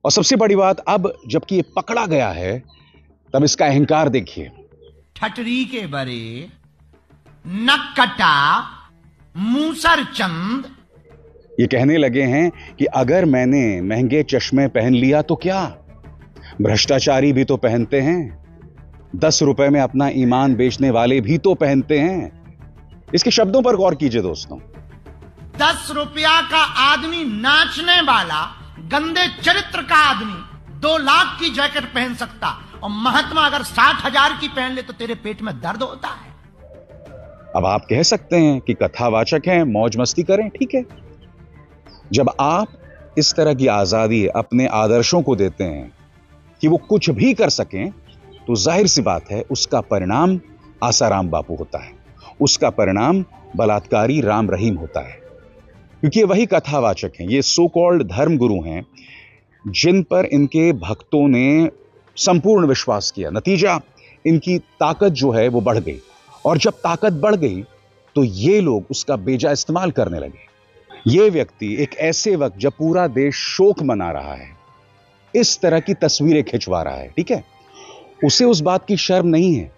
और सबसे बड़ी बात, अब जबकि ये पकड़ा गया है तब इसका अहंकार देखिए। ठटरी के बरे, नक्कटा, मूसर चंद। ये कहने लगे हैं कि अगर मैंने महंगे चश्मे पहन लिया तो क्या, भ्रष्टाचारी भी तो पहनते हैं, 10 रुपए में अपना ईमान बेचने वाले भी तो पहनते हैं। इसके शब्दों पर गौर कीजिए दोस्तों। 10 रुपया का आदमी, नाचने वाला, गंदे चरित्र का आदमी 2 लाख की जैकेट पहन सकता, और महात्मा अगर 60,000 की पहन ले तो तेरे पेट में दर्द होता है। अब आप कह सकते हैं कि कथावाचक हैं, मौज मस्ती करें, ठीक है। जब आप इस तरह की आजादी अपने आदर्शों को देते हैं कि वो कुछ भी कर सकें, तो जाहिर सी बात है उसका परिणाम आसाराम बापू होता है, उसका परिणाम बलात्कारी राम रहीम होता है। क्योंकि ये वही कथावाचक हैं, ये सो कॉल्ड धर्मगुरु हैं जिन पर इनके भक्तों ने संपूर्ण विश्वास किया। नतीजा, इनकी ताकत जो है वो बढ़ गई, और जब ताकत बढ़ गई तो ये लोग उसका बेजा इस्तेमाल करने लगे। ये व्यक्ति एक ऐसे वक्त जब पूरा देश शोक मना रहा है, इस तरह की तस्वीरें खिंचवा रहा है, ठीक है, उसे उस बात की शर्म नहीं है।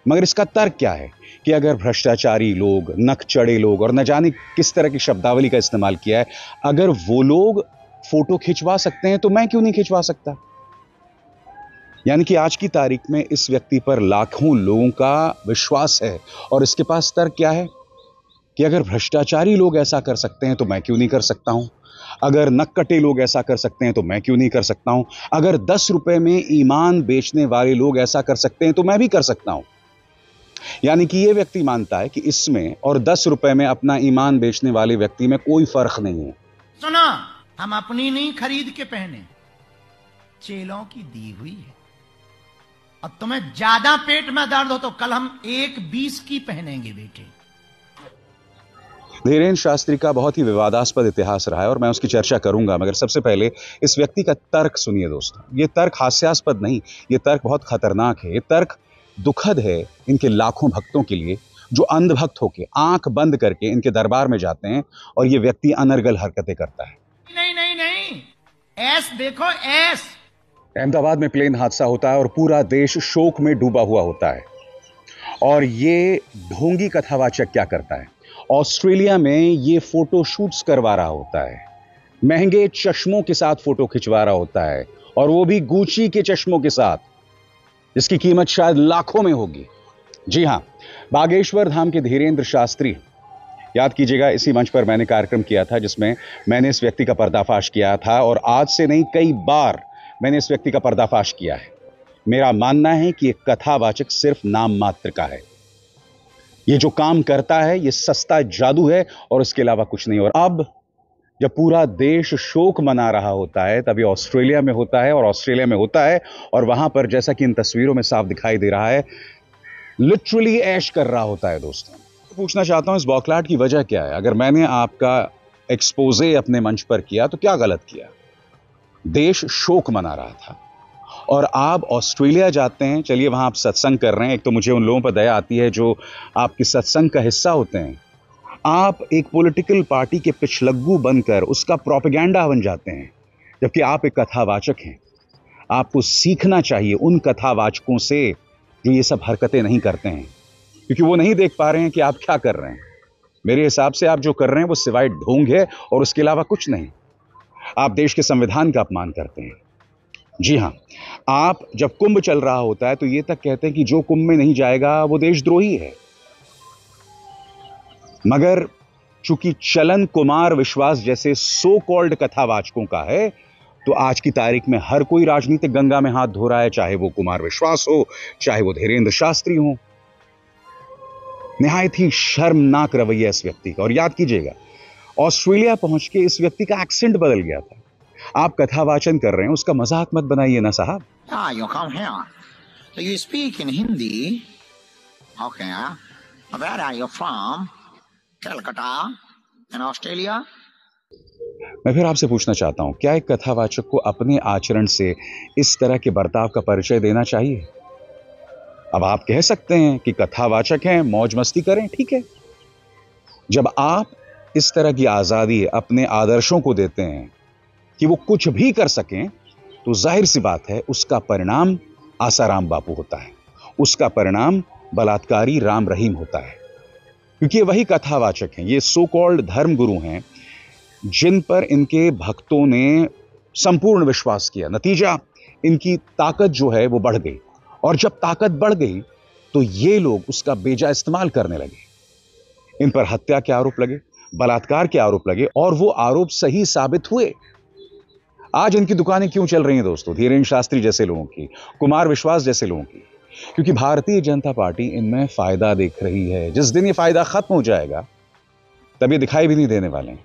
मगर इसका तर्क क्या है कि अगर भ्रष्टाचारी लोग, नकचढ़े लोग, और न जाने किस तरह की शब्दावली का इस्तेमाल किया है, अगर वो लोग फोटो खिंचवा सकते हैं तो मैं क्यों नहीं खिंचवा सकता। यानी कि आज की तारीख में इस व्यक्ति पर लाखों लोगों का विश्वास है, और इसके पास तर्क क्या है कि अगर भ्रष्टाचारी लोग ऐसा कर सकते हैं तो मैं क्यों नहीं कर सकता हूं, अगर नक्कटे लोग ऐसा कर सकते हैं तो मैं क्यों नहीं कर सकता हूं, अगर 10 रुपए में ईमान बेचने वाले लोग ऐसा कर सकते हैं तो मैं भी कर सकता हूं। यानी कि यह व्यक्ति मानता है कि इसमें और 10 रुपए में अपना ईमान बेचने वाले व्यक्ति में कोई फर्क नहीं है। सुना, हम अपनी नहीं खरीद के पहने, चेलों की दी हुई है। और तुम्हें ज्यादा पेट में दर्द हो तो कल हम 1.20 की पहनेंगे बेटे। धीरेन्द्र शास्त्री का बहुत ही विवादास्पद इतिहास रहा है और मैं उसकी चर्चा करूंगा, मगर सबसे पहले इस व्यक्ति का तर्क सुनिए दोस्तों। ये तर्क हास्यास्पद नहीं, ये तर्क बहुत खतरनाक है। ये तर्क दुखद है इनके लाखों भक्तों के लिए जो अंधभक्त होके, आंख बंद करके इनके दरबार में जाते हैं और ये व्यक्ति अनर्गल हरकतें करता है। नहीं नहीं नहीं, ऐस देखो, ऐस। अहमदाबाद में प्लेन हादसा होता है और पूरा देश शोक में डूबा हुआ होता है। और ये ढोंगी कथावाचक क्या करता है, ऑस्ट्रेलिया में ये फोटो शूट्स करवा रहा होता है, महंगे चश्मों के साथ फोटो खिंचवा रहा होता है, और वो भी गुची के चश्मों के साथ, जिसकी कीमत शायद लाखों में होगी। जी हां, बागेश्वर धाम के धीरेन्द्र शास्त्री, याद कीजिएगा इसी मंच पर मैंने कार्यक्रम किया था जिसमें मैंने इस व्यक्ति का पर्दाफाश किया था, और आज से नहीं कई बार मैंने इस व्यक्ति का पर्दाफाश किया है। मेरा मानना है कि एक कथावाचक सिर्फ नाम मात्र का है। ये जो काम करता है ये सस्ता जादू है और इसके अलावा कुछ नहीं। और अब जब पूरा देश शोक मना रहा होता है तब ये ऑस्ट्रेलिया में होता है, और ऑस्ट्रेलिया में होता है और वहां पर जैसा कि इन तस्वीरों में साफ दिखाई दे रहा है, लिटरली ऐश कर रहा होता है। दोस्तों, पूछना चाहता हूं इस बौखलाहट की वजह क्या है। अगर मैंने आपका एक्सपोजे अपने मंच पर किया तो क्या गलत किया? देश शोक मना रहा था और आप ऑस्ट्रेलिया जाते हैं, चलिए वहां आप सत्संग कर रहे हैं। एक तो मुझे उन लोगों पर दया आती है जो आपके सत्संग का हिस्सा होते हैं। आप एक पॉलिटिकल पार्टी के पिछलग्गू बनकर उसका प्रोपेगेंडा बन जाते हैं, जबकि आप एक कथावाचक हैं। आपको सीखना चाहिए उन कथावाचकों से जो ये सब हरकतें नहीं करते हैं, क्योंकि वो नहीं देख पा रहे हैं कि आप क्या कर रहे हैं। मेरे हिसाब से आप जो कर रहे हैं वो सिवाय ढोंग है और उसके अलावा कुछ नहीं। आप देश के संविधान का अपमान करते हैं। जी हां, आप जब कुंभ चल रहा होता है तो ये तक कहते हैं कि जो कुंभ में नहीं जाएगा वो देशद्रोही है। मगर चूंकि चलन कुमार विश्वास जैसे सो कॉल्ड कथावाचकों का है, तो आज की तारीख में हर कोई राजनीतिक गंगा में हाथ धो रहा है, चाहे वो कुमार विश्वास हो, चाहे वो धीरेन्द्र शास्त्री हो। निहायत ही शर्मनाक रवैया इस व्यक्ति का। और याद कीजिएगा, ऑस्ट्रेलिया पहुंच के इस व्यक्ति का एक्सेंट बदल गया था। आप कथावाचन कर रहे हैं, उसका मजाक मत बनाइए ना साहब। You come here. So you speak in Hindi. Okay. Where are you from? Calcutta in Australia. मैं फिर आपसे पूछना चाहता हूं, क्या एक कथावाचक को अपने आचरण से इस तरह के बर्ताव का परिचय देना चाहिए? अब आप कह सकते हैं कि कथावाचक हैं, मौज मस्ती करें, ठीक है। जब आप इस तरह की आजादी अपने आदर्शों को देते हैं कि वो कुछ भी कर सकें, तो जाहिर सी बात है उसका परिणाम आसाराम बापू होता है, उसका परिणाम बलात्कारी राम रहीम होता है, क्योंकि ये वही कथावाचक हैं, ये सो कॉल्ड धर्मगुरु हैं जिन पर इनके भक्तों ने संपूर्ण विश्वास किया। नतीजा, इनकी ताकत जो है वो बढ़ गई, और जब ताकत बढ़ गई तो ये लोग उसका बेजा इस्तेमाल करने लगे। इन पर हत्या के आरोप लगे, बलात्कार के आरोप लगे, और वो आरोप सही साबित हुए। आज इनकी दुकानें क्यों चल रही हैं दोस्तों? धीरेन्द्र शास्त्री जैसे लोगों की, कुमार विश्वास जैसे लोगों की, क्योंकि भारतीय जनता पार्टी इनमें फायदा देख रही है। जिस दिन ये फायदा खत्म हो जाएगा तब ये दिखाई भी नहीं देने वाले हैं।